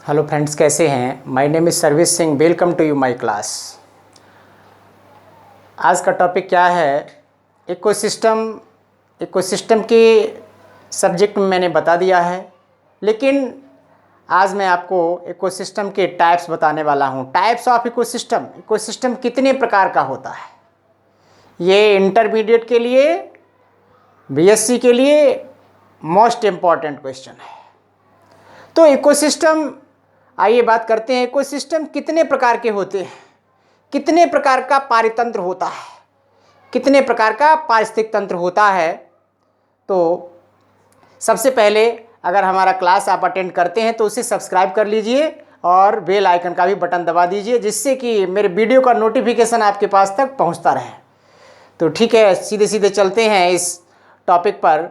Hello friends, कैसे हैं। My name is सर्विस Singh. Welcome to you my class. आज का टॉपिक क्या है? इकोसिस्टम के सब्जेक्ट में मैंने बता दिया है, लेकिन आज मैं आपको इकोसिस्टम के टाइप्स बताने वाला हूँ। टाइप्स ऑफ इकोसिस्टम कितने प्रकार का होता है, ये इंटरमीडिएट के लिए, बीएससी के लिए मोस्ट इम्पॉर्टेंट क्वेश्चन है। तो इकोसिस्टम, आइए बात करते हैं। इकोसिस्टम कितने प्रकार के होते हैं, कितने प्रकार का पारितंत्र होता है, कितने प्रकार का पारिस्थितिक तंत्र होता है। तो सबसे पहले अगर हमारा क्लास आप अटेंड करते हैं तो उसे सब्सक्राइब कर लीजिए और बेल आइकन का भी बटन दबा दीजिए, जिससे कि मेरे वीडियो का नोटिफिकेशन आपके पास तक पहुंचता रहे। तो ठीक है, सीधे सीधे चलते हैं इस टॉपिक पर।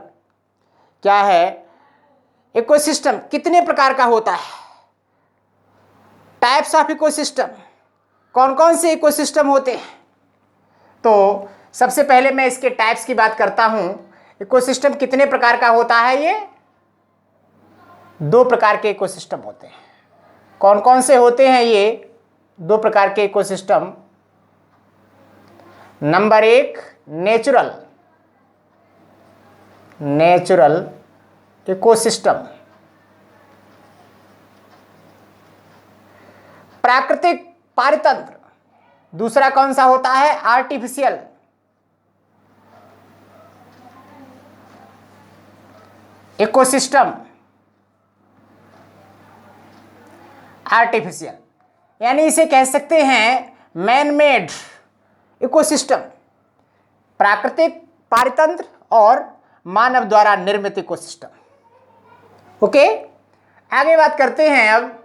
क्या है इकोसिस्टम, कितने प्रकार का होता है? टाइप्स ऑफ इकोसिस्टम, कौन कौन से इकोसिस्टम होते हैं? तो सबसे पहले मैं इसके टाइप्स की बात करता हूं। इकोसिस्टम कितने प्रकार का होता है? ये दो प्रकार के इकोसिस्टम होते हैं। कौन कौन से होते हैं ये दो प्रकार के इकोसिस्टम? नंबर एक, नेचुरल इकोसिस्टम, प्राकृतिक पारितंत्र। दूसरा कौन सा होता है? Artificial ecosystem. आर्टिफिशियल यानी इसे कह सकते हैं मैन मेड इकोसिस्टम, प्राकृतिक पारितंत्र और मानव द्वारा निर्मित इकोसिस्टम। ओके, आगे बात करते हैं। अब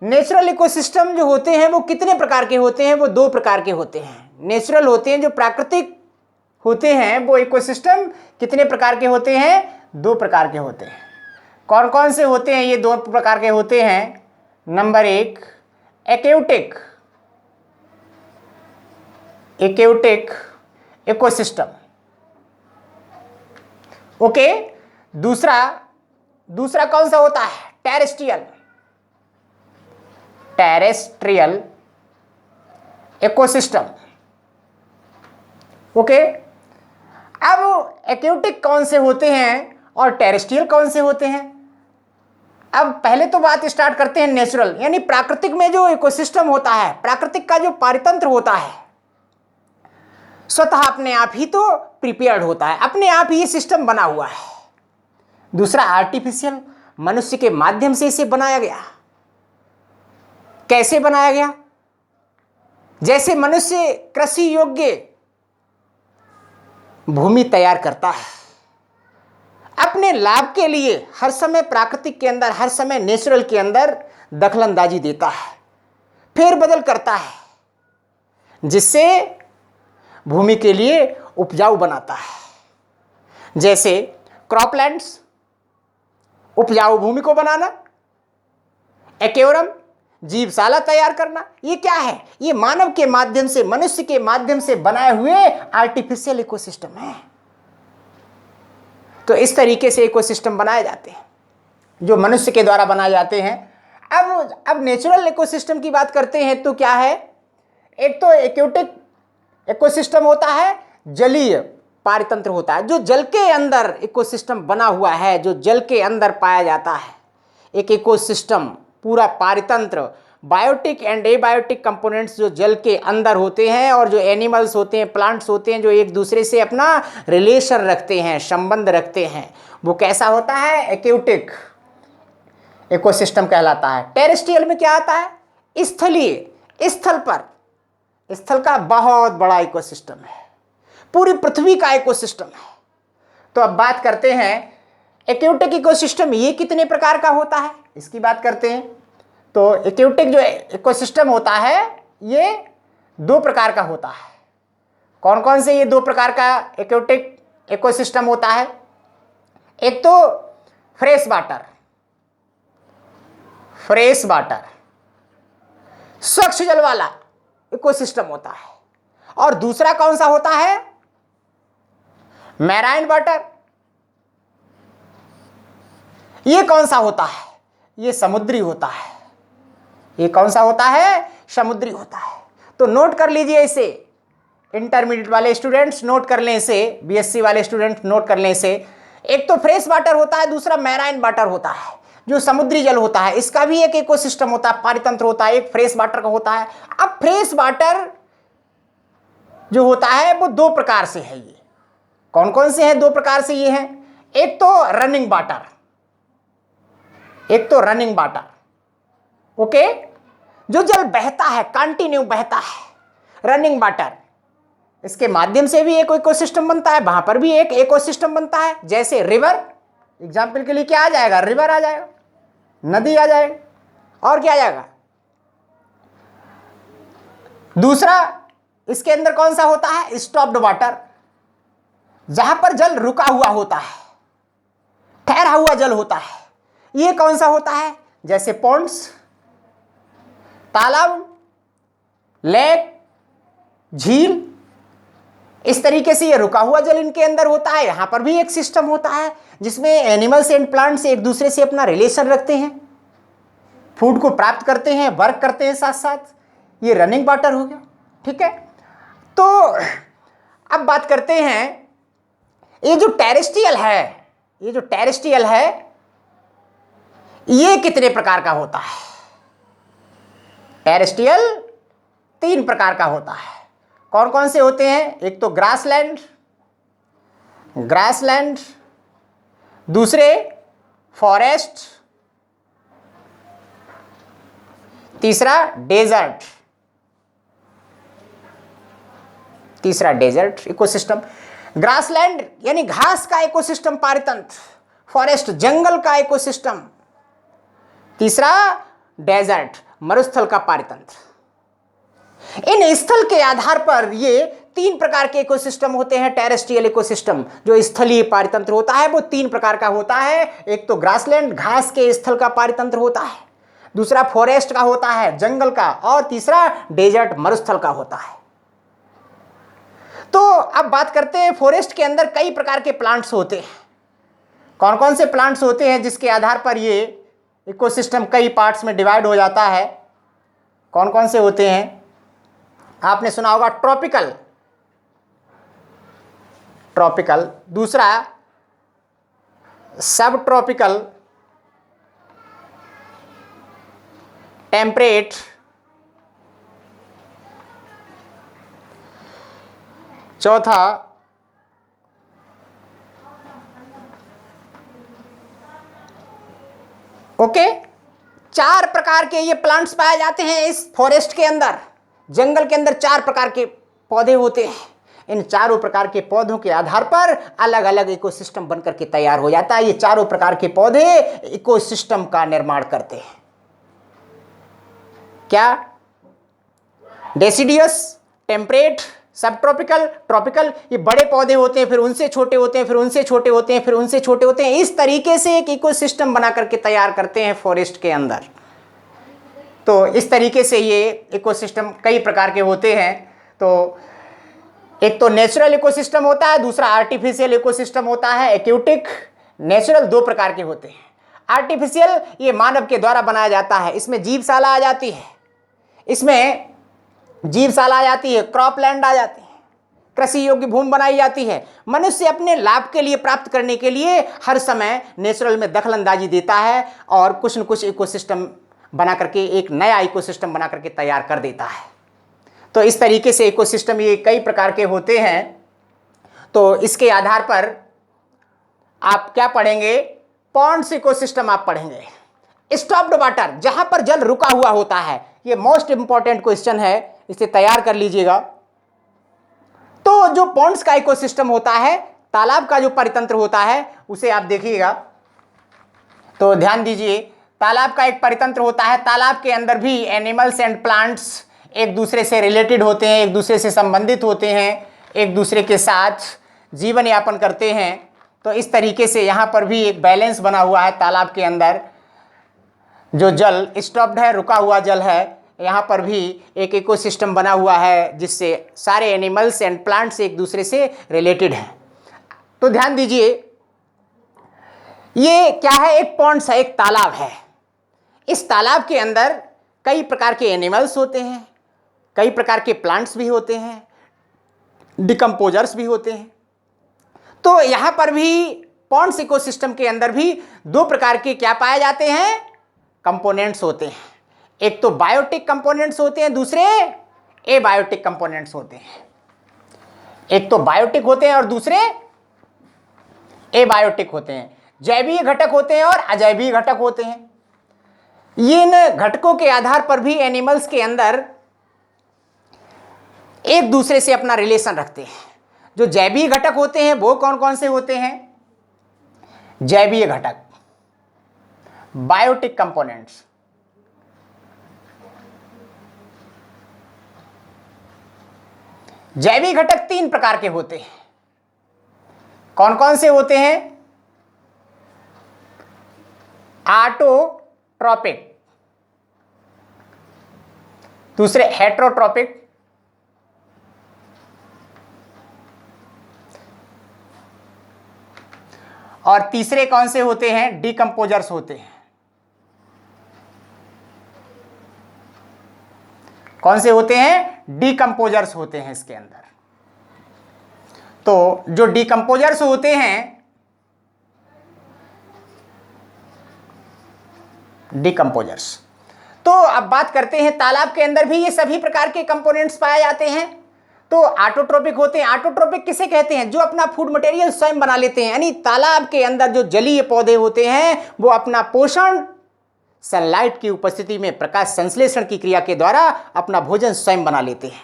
नेचुरल इकोसिस्टम जो होते हैं वो कितने प्रकार के होते हैं? वो दो प्रकार के होते हैं। नेचुरल होते हैं, जो प्राकृतिक होते हैं, वो इकोसिस्टम कितने प्रकार के होते हैं? दो प्रकार के होते हैं। कौन कौन से होते हैं ये दो प्रकार के होते हैं? नंबर एक, एक्वेटिक इकोसिस्टम। ओके, दूसरा कौन सा होता है? Terrestrial ecosystem. ओके, अब एक्वेटिक कौन से होते हैं और टेरेस्ट्रियल कौन से होते हैं? अब पहले तो बात स्टार्ट करते हैं नेचुरल, यानी प्राकृतिक में जो इकोसिस्टम होता है, प्राकृतिक का जो पारितंत्र होता है, स्वतः अपने आप ही तो प्रिपेयर्ड होता है, अपने आप ही ये सिस्टम बना हुआ है। दूसरा आर्टिफिशियल, मनुष्य के माध्यम से इसे बनाया गया। कैसे बनाया गया? जैसे मनुष्य कृषि योग्य भूमि तैयार करता है अपने लाभ के लिए, हर समय प्राकृतिक के अंदर, हर समय नेचुरल के अंदर दखलंदाजी देता है, फेरबदल करता है, जिससे भूमि के लिए उपजाऊ बनाता है। जैसे क्रॉपलैंड्स, उपजाऊ भूमि को बनाना, एक्वेरियम, जीवशाला तैयार करना, ये क्या है? ये मानव के माध्यम से, मनुष्य के माध्यम से बनाए हुए आर्टिफिशियल इकोसिस्टम है। तो इस तरीके से इकोसिस्टम बनाए जाते हैं, जो मनुष्य के द्वारा बनाए जाते हैं। अब नेचुरल इकोसिस्टम की बात करते हैं तो क्या है? एक तो एक्वेटिक इकोसिस्टम होता है, जलीय पारितंत्र होता है, जो जल के अंदर इकोसिस्टम बना हुआ है, जो जल के अंदर पाया जाता है। एक इकोसिस्टम पूरा पारितंत्र, बायोटिक एंड एबायोटिक कंपोनेंट्स जो जल के अंदर होते हैं, और जो एनिमल्स होते हैं, प्लांट्स होते हैं, जो एक दूसरे से अपना रिलेशन रखते हैं, संबंध रखते हैं, वो कैसा होता है? एक्वेटिक इकोसिस्टम कहलाता है। टेरेस्ट्रियल में क्या आता है? स्थलीय, स्थल का बहुत बड़ा इकोसिस्टम है, पूरी पृथ्वी का इकोसिस्टम है। तो अब बात करते हैं एक्वेटिक इकोसिस्टम, ये कितने प्रकार का होता है, इसकी बात करते हैं। तो एक्वेटिक जो इकोसिस्टम होता है ये दो प्रकार का होता है। कौन कौन से ये दो प्रकार का एक्वेटिक इकोसिस्टम होता है? एक तो फ्रेश वाटर, स्वच्छ जल वाला इकोसिस्टम होता है। और दूसरा कौन सा होता है? Marine water. ये कौन सा होता है? ये समुद्री होता है। ये कौन सा होता है? समुद्री होता है। तो नोट कर लीजिए इसे, इंटरमीडिएट वाले स्टूडेंट्स नोट कर लें इसे, बीएससी वाले स्टूडेंट नोट कर लें इसे। एक तो फ्रेश वाटर होता है, दूसरा मैराइन वाटर होता है। जो समुद्री जल होता है इसका भी एक इकोसिस्टम होता है, पारितंत्र होता है, एक फ्रेश वाटर का होता है। अब फ्रेश वाटर जो होता है वो दो प्रकार से है। ये कौन कौन से हैं? दो प्रकार से ये हैं। एक तो रनिंग वाटर, एक तो रनिंग वाटर, ओके, जो जल बहता है, कंटिन्यू बहता है, रनिंग वाटर। इसके माध्यम से भी एक इकोसिस्टम बनता है, वहां पर भी एक इकोसिस्टम बनता है। जैसे रिवर, एग्जाम्पल के लिए क्या आ जाएगा? रिवर आ जाएगा, नदी आ जाएगा, और क्या आ जाएगा? दूसरा इसके अंदर कौन सा होता है? स्टॉप्ड वाटर, जहां पर जल रुका हुआ होता है, ठहरा हुआ जल होता है। ये कौन सा होता है? जैसे पॉन्ड्स, तालाब, लेक, झील, इस तरीके से ये रुका हुआ जल इनके अंदर होता है। यहां पर भी एक सिस्टम होता है जिसमें एनिमल्स एंड प्लांट्स एक दूसरे से अपना रिलेशन रखते हैं, फूड को प्राप्त करते हैं, वर्क करते हैं साथ साथ। ये रनिंग वाटर हो गया, ठीक है। तो अब बात करते हैं, ये जो टेरेस्ट्रियल है, ये जो टेरेस्ट्रियल है ये कितने प्रकार का होता है? टेरेस्ट्रियल 3 प्रकार का होता है। कौन कौन से होते हैं? एक तो ग्रासलैंड, ग्रासलैंड, दूसरे फॉरेस्ट, तीसरा डेजर्ट, तीसरा डेजर्ट इकोसिस्टम। ग्रासलैंड यानी घास का इकोसिस्टम, पारितंत्र। फॉरेस्ट जंगल का इकोसिस्टम। तीसरा डेजर्ट मरुस्थल का पारितंत्र। इन स्थल के आधार पर ये 3 प्रकार के इकोसिस्टम होते हैं। टेरेस्ट्रियल इकोसिस्टम जो स्थलीय पारितंत्र होता है वो 3 प्रकार का होता है। एक तो ग्रासलैंड घास के स्थल का पारितंत्र होता है, दूसरा फॉरेस्ट का होता है जंगल का, और तीसरा डेजर्ट मरुस्थल का होता है। तो अब बात करते हैं, फॉरेस्ट के अंदर कई प्रकार के प्लांट्स होते हैं। कौन कौन से प्लांट्स होते हैं जिसके आधार पर ये इकोसिस्टम कई पार्ट्स में डिवाइड हो जाता है? कौन कौन से होते हैं? आपने सुना होगा ट्रॉपिकल, ट्रॉपिकल, दूसरा सब ट्रॉपिकल, टेम्परेट, चौथा ओके 4 प्रकार के ये प्लांट्स पाए जाते हैं इस फॉरेस्ट के अंदर। जंगल के अंदर 4 प्रकार के पौधे होते हैं। इन चारों प्रकार के पौधों के आधार पर अलग अलग इकोसिस्टम बनकर के तैयार हो जाता है। ये चारों प्रकार के पौधे इकोसिस्टम का निर्माण करते हैं। क्या? डेसिडियस, टेम्परेट, सब ट्रॉपिकल, ट्रॉपिकल। ये बड़े पौधे होते हैं, फिर उनसे छोटे होते हैं, फिर उनसे छोटे होते हैं, फिर उनसे छोटे होते हैं। इस तरीके से एक इकोसिस्टम बना करके तैयार करते हैं फॉरेस्ट के अंदर। तो इस तरीके से ये इकोसिस्टम कई प्रकार के होते हैं। तो एक तो नेचुरल इकोसिस्टम होता है, दूसरा आर्टिफिशियल इकोसिस्टम होता है। एक्यूटिक, नेचुरल 2 प्रकार के होते हैं। आर्टिफिशियल ये मानव के द्वारा बनाया जाता है। इसमें जीवशाला आ जाती है, इसमें जीवशाला आ जाती है, क्रॉपलैंड आ जाती है, कृषि योग्य भूमि बनाई जाती है। मनुष्य अपने लाभ के लिए, प्राप्त करने के लिए हर समय नेचुरल में दखलंदाजी देता है और कुछ न कुछ इकोसिस्टम बना करके, एक नया इकोसिस्टम बना करके तैयार कर देता है। तो इस तरीके से इकोसिस्टम ये कई प्रकार के होते हैं। तो इसके आधार पर आप क्या पढ़ेंगे? पॉन्ड्स इकोसिस्टम आप पढ़ेंगे। स्टॉप्ड वाटर, जहां पर जल रुका हुआ होता है, ये मोस्ट इंपॉर्टेंट क्वेश्चन है, इसे तैयार कर लीजिएगा। तो जो पॉन्ड्स का इकोसिस्टम होता है, तालाब का जो परितंत्र होता है, उसे आप देखिएगा। तो ध्यान दीजिए, तालाब का एक परितंत्र होता है। तालाब के अंदर भी एनिमल्स एंड प्लांट्स एक दूसरे से रिलेटेड होते हैं, एक दूसरे से संबंधित होते हैं, एक दूसरे के साथ जीवन यापन करते हैं। तो इस तरीके से यहाँ पर भी एक बैलेंस बना हुआ है। तालाब के अंदर जो जल स्टॉप्ड है, रुका हुआ जल है, यहाँ पर भी एक इकोसिस्टम बना हुआ है जिससे सारे एनिमल्स एंड प्लांट्स एक दूसरे से रिलेटेड हैं। तो ध्यान दीजिए, ये क्या है? एक पॉन्ड्स है, एक तालाब है। इस तालाब के अंदर कई प्रकार के एनिमल्स होते हैं, कई प्रकार के प्लांट्स भी होते हैं, डिकम्पोजर्स भी होते हैं। तो यहाँ पर भी पॉन्ड्स इकोसिस्टम के अंदर भी दो प्रकार के क्या पाए जाते हैं, कंपोनेंट्स होते हैं। एक तो बायोटिक कंपोनेंट्स होते हैं, दूसरे एबायोटिक कंपोनेंट्स होते हैं। एक तो बायोटिक होते हैं और दूसरे एबायोटिक होते हैं। जैवीय घटक होते हैं और अजैवीय घटक होते हैं। ये इन घटकों के आधार पर भी एनिमल्स के अंदर एक दूसरे से अपना रिलेशन रखते हैं। जो जैवीय घटक होते हैं वो कौन कौन से होते हैं, जैवीय घटक, बायोटिक कंपोनेंट्स। जैविक घटक तीन प्रकार के होते हैं। कौन कौन से होते हैं, ऑटोट्रोपिक, दूसरे हेटेरोट्रोपिक, और तीसरे कौन से होते हैं, डिकम्पोजर्स होते हैं। कौन से होते हैं, डिकम्पोजर्स होते हैं इसके अंदर। तो जो डिकम्पोजर्स होते हैं, डिकम्पोजर्स, तो अब बात करते हैं तालाब के अंदर भी ये सभी प्रकार के कंपोनेंट्स पाए जाते हैं। तो ऑटोट्रोपिक होते हैं। ऑटोट्रोपिक किसे कहते हैं, जो अपना फूड मटेरियल स्वयं बना लेते हैं। यानी तालाब के अंदर जो जलीय पौधे होते हैं वो अपना पोषण सनलाइट की उपस्थिति में प्रकाश संश्लेषण की क्रिया के द्वारा अपना भोजन स्वयं बना लेते हैं।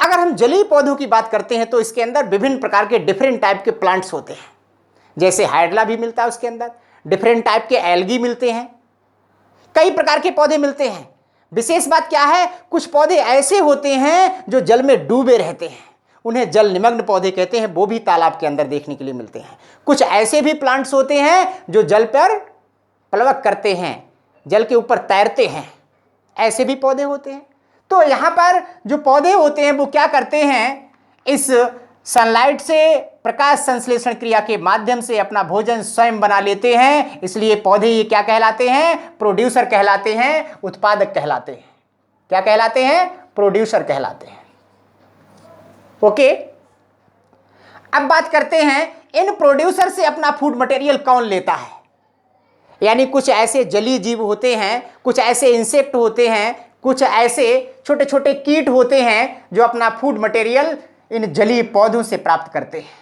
अगर हम जलीय पौधों की बात करते हैं तो इसके अंदर विभिन्न प्रकार के डिफरेंट टाइप के प्लांट्स होते हैं। जैसे हाइड्रा भी मिलता है उसके अंदर, डिफरेंट टाइप के एल्गी मिलते हैं, कई प्रकार के पौधे मिलते हैं। विशेष बात क्या है, कुछ पौधे ऐसे होते हैं जो जल में डूबे रहते हैं, उन्हें जल निमग्न पौधे कहते हैं, वो भी तालाब के अंदर देखने के लिए मिलते हैं। कुछ ऐसे भी प्लांट्स होते हैं जो जल पर प्लवक करते हैं, जल के ऊपर तैरते हैं, ऐसे भी पौधे होते हैं। तो यहाँ पर जो पौधे होते हैं वो क्या करते हैं, इस सनलाइट से प्रकाश संश्लेषण क्रिया के माध्यम से अपना भोजन स्वयं बना लेते हैं। इसलिए पौधे ये क्या कहलाते हैं, प्रोड्यूसर कहलाते हैं, उत्पादक कहलाते हैं। क्या कहलाते हैं, प्रोड्यूसर कहलाते हैं। ओके, अब बात करते हैं इन प्रोड्यूसर से अपना फूड मटेरियल कौन लेता है। यानी कुछ ऐसे जलीय जीव होते हैं, कुछ ऐसे इंसेक्ट होते हैं, कुछ ऐसे छोटे छोटे कीट होते हैं जो अपना फूड मटेरियल इन जलीय पौधों से प्राप्त करते हैं।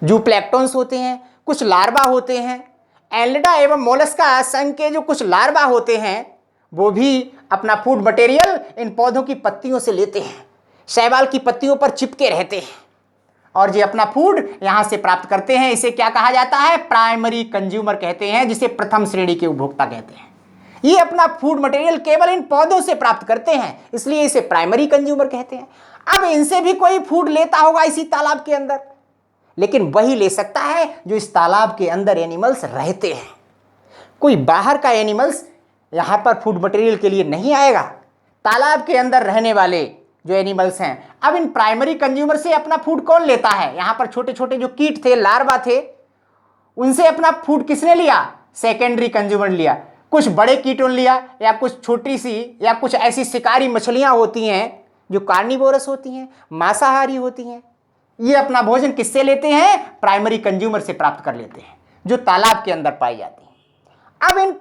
जूप्लैंक्टन्स होते हैं, कुछ लार्वा होते हैं, एल्लिडा एवं मोलस्का संघ के जो कुछ लार्वा होते हैं वो भी अपना फूड मटेरियल इन पौधों की पत्तियों से लेते हैं, शैवाल की पत्तियों पर चिपके रहते हैं और ये अपना फूड यहां से प्राप्त करते हैं। इसे क्या कहा जाता है, प्राइमरी कंज्यूमर कहते हैं, जिसे प्रथम श्रेणी के उपभोक्ता कहते हैं। ये अपना फूड मटेरियल केवल इन पौधों से प्राप्त करते हैं, इसलिए इसे प्राइमरी कंज्यूमर कहते हैं। अब इनसे भी कोई फूड लेता होगा इसी तालाब के अंदर, लेकिन वही ले सकता है जो इस तालाब के अंदर एनिमल्स रहते हैं। कोई बाहर का एनिमल्स यहां पर फूड मटेरियल के लिए नहीं आएगा। तालाब के अंदर रहने वाले जो एनिमल्स हैं, अब इन प्राइमरी कंज्यूमर से अपना फूड कौन लेता है। यहां पर छोटे छोटे जो कीट थे, लार्वा थे, उनसे अपना फूड किसने लिया, सेकेंडरी कंज्यूमर लिया। कुछ बड़े कीटों ने लिया, या कुछ छोटी सी या कुछ ऐसी शिकारी मछलियां होती हैं जो कार्निवोरस होती हैं, मांसाहारी होती हैं, ये अपना भोजन किससे लेते हैं, प्राइमरी कंज्यूमर से प्राप्त कर लेते हैं, जो तालाब के अंदर पाई जाती हैं। अब इन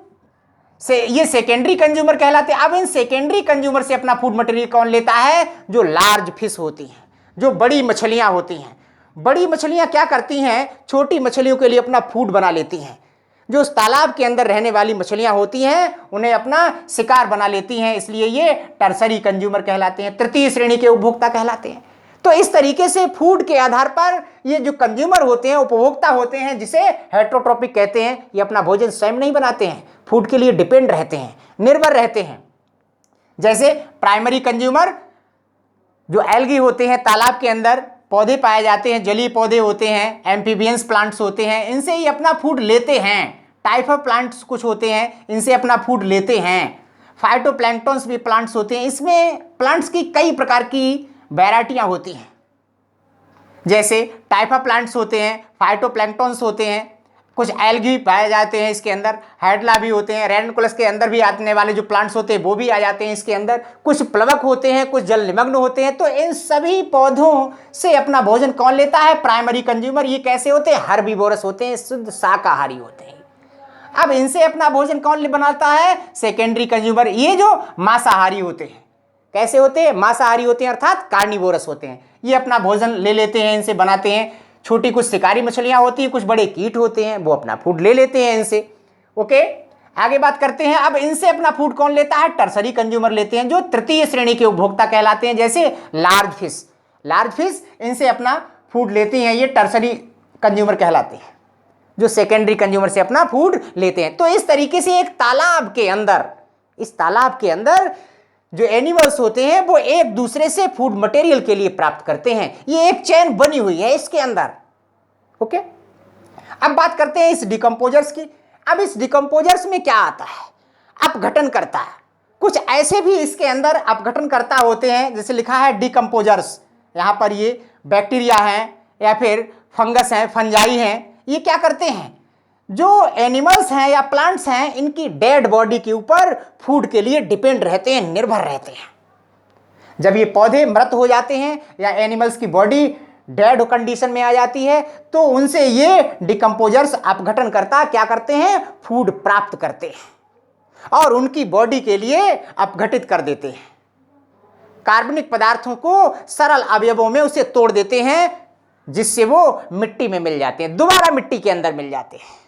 से ये सेकेंडरी कंज्यूमर कहलाते हैं। अब इन सेकेंडरी कंज्यूमर से अपना फूड मटेरियल कौन लेता है, जो लार्ज फिश होती हैं, जो बड़ी मछलियां होती हैं। बड़ी मछलियां क्या करती हैं, छोटी मछलियों के लिए अपना फूड बना लेती हैं। जो उस तालाब के अंदर रहने वाली मछलियां होती हैं उन्हें अपना शिकार बना लेती हैं, इसलिए ये टर्सरी कंज्यूमर कहलाते हैं, तृतीय श्रेणी के उपभोक्ता कहलाते हैं। तो इस तरीके से फूड के आधार पर ये जो कंज्यूमर होते हैं, उपभोक्ता होते हैं, जिसे हेटेरोट्रोपिक कहते हैं, ये अपना भोजन स्वयं नहीं बनाते हैं, फूड के लिए डिपेंड रहते हैं, निर्भर रहते हैं। जैसे प्राइमरी कंज्यूमर जो एल्गी होते हैं, तालाब के अंदर पौधे पाए जाते हैं, जलीय पौधे होते हैं, एम्फीबियंस प्लांट्स होते हैं, इनसे ही अपना फूड लेते हैं। टाइफा प्लांट्स कुछ होते हैं, इनसे अपना फूड लेते हैं। फाइटोप्लैंक्टन्स भी प्लांट्स होते हैं। इसमें प्लांट्स की कई प्रकार की वैरायटियां होती हैं, जैसे टाइफा प्लांट्स होते हैं, फाइटोप्लैंक्टन्स होते हैं, कुछ एल्गी पाए जाते हैं इसके अंदर, हाइड्रा भी होते हैं, रेडनकुलस के अंदर भी आने वाले जो प्लांट्स होते हैं वो भी आ जाते हैं इसके अंदर, कुछ प्लवक होते हैं, कुछ जल निमग्न होते हैं। तो इन सभी पौधों से अपना भोजन कौन लेता है? Primary consumer. ये कैसे होते हैं? हर्बीवोरस होते हैं, शुद्ध शाकाहारी होते हैं। अब इनसे अपना भोजन कौन बनाता है? सेकेंडरी कंज्यूमर, ये जो मांसाहारी होते हैं। कैसे होते हैं? मांसाहारी होते हैं, अर्थात कार्निवोरस होते हैं। ये अपना भोजन ले लेते हैं, इनसे बनाते हैं। छोटी कुछ शिकारी मछलियां होती हैं, कुछ बड़े कीट होते हैं, वो अपना फूड ले लेते हैं इनसे। ओके, आगे बात करते हैं। अब इनसे अपना फूड कौन लेता है? टर्सरी कंज्यूमर लेते हैं, जो तृतीय श्रेणी के उपभोक्ता कहलाते हैं, जैसे लार्ज फिश। लार्ज फिश इनसे अपना फूड लेती हैं, ये टर्सरी कंज्यूमर कहलाते हैं, जो सेकेंडरी कंज्यूमर से अपना फूड लेते हैं। तो इस तरीके से एक तालाब के अंदर, इस तालाब के अंदर जो एनिमल्स होते हैं वो एक दूसरे से फूड मटेरियल के लिए प्राप्त करते हैं। ये एक चेन बनी हुई है इसके अंदर। ओके, अब बात करते हैं इस डिकम्पोजर्स की। अब इस डिकम्पोजर्स में क्या आता है? अपघटन करता है। कुछ ऐसे भी इसके अंदर अपघटनकर्ता होते हैं, जैसे लिखा है डिकम्पोजर्स। यहां पर ये बैक्टीरिया हैं या फिर फंगस हैं, फंजाई हैं। ये क्या करते हैं? जो एनिमल्स हैं या प्लांट्स हैं, इनकी डेड बॉडी के ऊपर फूड के लिए डिपेंड रहते हैं, निर्भर रहते हैं। जब ये पौधे मृत हो जाते हैं या एनिमल्स की बॉडी डेड कंडीशन में आ जाती है, तो उनसे ये डिकम्पोजर्स अपघटनकर्ता क्या करते हैं? फूड प्राप्त करते हैं और उनकी बॉडी के लिए अपघटित कर देते हैं। कार्बनिक पदार्थों को सरल अवयवों में उसे तोड़ देते हैं, जिससे वो मिट्टी में मिल जाते हैं, दोबारा मिट्टी के अंदर मिल जाते हैं।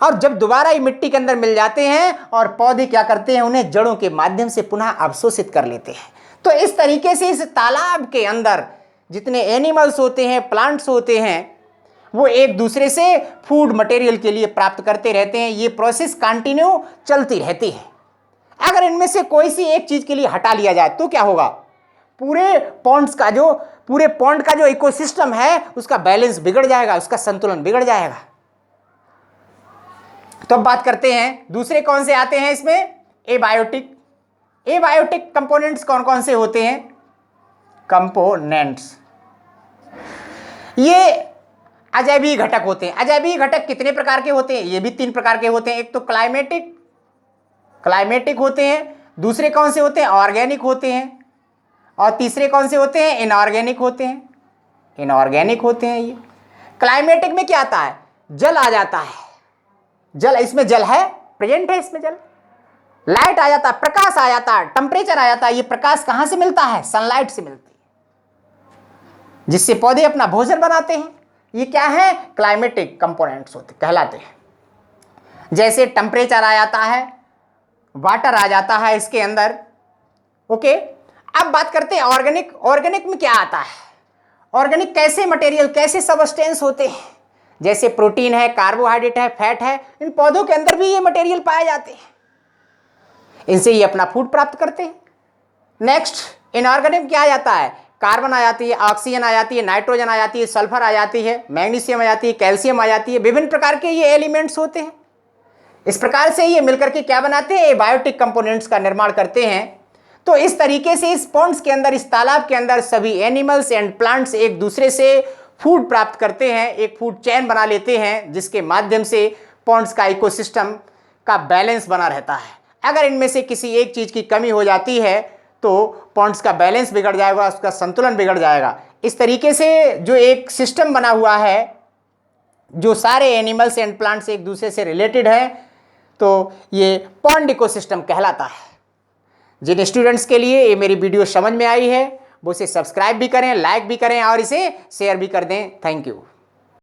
और जब दोबारा ये मिट्टी के अंदर मिल जाते हैं और पौधे क्या करते हैं? उन्हें जड़ों के माध्यम से पुनः अवशोषित कर लेते हैं। तो इस तरीके से इस तालाब के अंदर जितने एनिमल्स होते हैं, प्लांट्स होते हैं, वो एक दूसरे से फूड मटेरियल के लिए प्राप्त करते रहते हैं। ये प्रोसेस कंटिन्यू चलती रहती है। अगर इनमें से कोई सी एक चीज के लिए हटा लिया जाए तो क्या होगा? पूरे पॉन्ड का जो इकोसिस्टम है उसका बैलेंस बिगड़ जाएगा, उसका संतुलन बिगड़ जाएगा। तो अब बात करते हैं दूसरे कौन से आते हैं इसमें? एबायोटिक। एबायोटिक कंपोनेंट्स कौन कौन से होते हैं? कंपोनेंट्स, ये अजैवीय घटक होते हैं। अजैवीय घटक कितने प्रकार के होते हैं? ये भी 3 प्रकार के होते हैं। एक तो क्लाइमेटिक होते हैं, दूसरे कौन से होते हैं? ऑर्गेनिक होते हैं, और तीसरे कौन से होते हैं? इनऑर्गेनिक होते हैं। इनऑर्गेनिक होते हैं ये। क्लाइमेटिक में क्या आता है? जल आ जाता है, जल, इसमें जल है, प्रेजेंट है इसमें जल। लाइट आ जाता है, प्रकाश आ जाता है, टेम्परेचर आ जाता है। ये प्रकाश कहां से मिलता है? सनलाइट से मिलती है, जिससे पौधे अपना भोजन बनाते हैं। ये क्या है? क्लाइमेटिक कंपोनेंट्स होते कहलाते हैं। जैसे टेम्परेचर आ जाता है, वाटर आ जाता है इसके अंदर। ओके, अब बात करते हैं ऑर्गेनिक। ऑर्गेनिक में क्या आता है? ऑर्गेनिक कैसे मटेरियल, कैसे सबस्टेंस होते हैं? जैसे प्रोटीन है, कार्बोहाइड्रेट है, फैट है, इन पौधों के अंदर भी ये मटेरियल पाए जाते हैं। इनसे ये अपना फूड प्राप्त करते हैं। नेक्स्ट, इनऑर्गेनिक क्या आ जाता है? कार्बन आ जाती है, ऑक्सीजन आ जाती है, नाइट्रोजन आ जाती है, सल्फर आ जाती है, मैग्नीशियम आ जाती है, कैल्शियम आ जाती है। विभिन्न प्रकार के ये एलिमेंट्स होते हैं। इस प्रकार से ये मिलकर के क्या बनाते हैं? एबायोटिक कंपोनेंट्स का निर्माण करते हैं। तो इस तरीके से इस पॉन्ड्स के अंदर, इस तालाब के अंदर सभी एनिमल्स एंड प्लांट्स एक दूसरे से फूड प्राप्त करते हैं, एक फूड चेन बना लेते हैं, जिसके माध्यम से पॉन्ड्स का इकोसिस्टम का बैलेंस बना रहता है। अगर इनमें से किसी एक चीज की कमी हो जाती है तो पॉन्ड्स का बैलेंस बिगड़ जाएगा, उसका संतुलन बिगड़ जाएगा। इस तरीके से जो एक सिस्टम बना हुआ है, जो सारे एनिमल्स एंड प्लांट्स एक दूसरे से रिलेटेड है, तो ये पॉन्ड इकोसिस्टम कहलाता है। जिन स्टूडेंट्स के लिए ये मेरी वीडियो समझ में आई है वो इसे सब्सक्राइब भी करें, लाइक भी करें और इसे शेयर भी कर दें। Thank you.